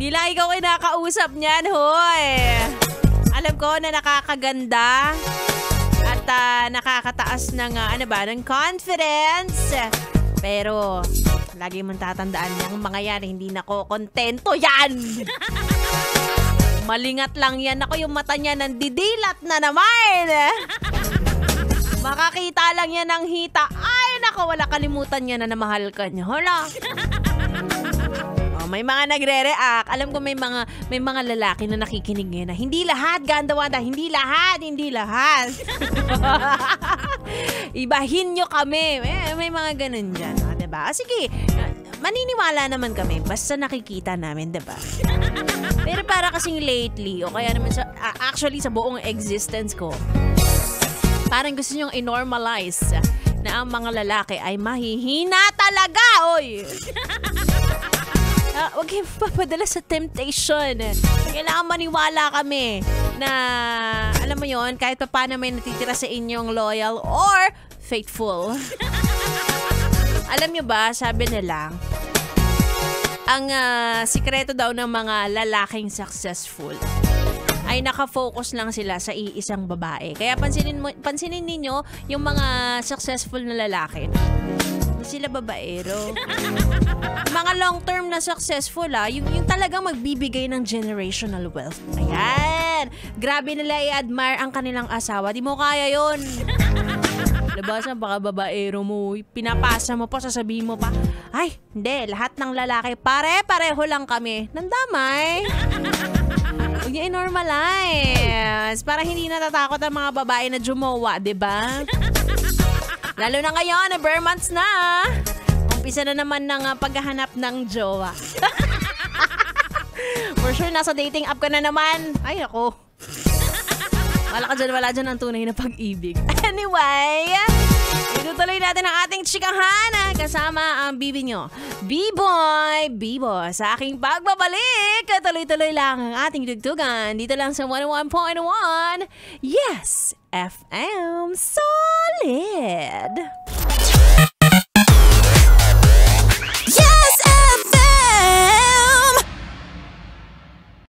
Hindi lang ikaw kinakausap niyan, hoy. Alam ko na nakakaganda at nakakataas ng, ng confidence. Pero, lagi mong tatandaan yung mga yan, hindi nako kontento yan. Malingat lang yan. Ako, yung mata niya nandidilat na naman. Makakita lang yan ng hita. Ay, nako, wala, kalimutan niya na namahal ka niya. Hala. May mga nagre-react. Alam ko may mga lalaki na nakikinig ngayon na hindi lahat, Ganda Wanda, hindi lahat. Ibahin nyo kami. May mga ganun dyan. Diba? Sige, maniniwala naman kami basta nakikita namin, diba? Pero para kasing lately, o kaya naman actually sa buong existence ko, parang gusto nyong i-normalize na ang mga lalaki ay mahihina talaga, oy! Huwag kayong papadala sa temptation. Kailangan maniwala kami na, alam mo yon, kahit pa paano may natitira sa inyong loyal or faithful. Alam nyo ba, sabi nila, ang sikreto daw ng mga lalaking successful ay nakafocus lang sila sa iisang babae. Kaya pansinin ninyo yung mga successful na lalaki. Hindi sila babaero. Mga long-term na successful, yung talagang magbibigay ng generational wealth. Ayan. Grabe nila i-admire ang kanilang asawa. Di mo kaya yon. Labasan, baka babaero mo. Pinapasa mo pa, sasabihin mo pa, ay, hindi. Lahat ng lalaki, pare-pareho lang kami. Nandamay. Huwag niya i-normalize. Para hindi natatakot ang mga babae na jumowa, diba? Lalo na ngayon, na bare months na. Umpisa na naman ng paghahanap ng jowa. For sure, nasa dating app ka na naman. Ay, ako. Wala dyan ang tunay na pag-ibig. Anyway, itutuloy natin ang ating chikahan kasama ang bibi nyo. B-Boy, sa aking pagbabalik. Tuloy-tuloy lang ang ating dugtugan. Dito lang sa 101.1. Yes, FM Solid.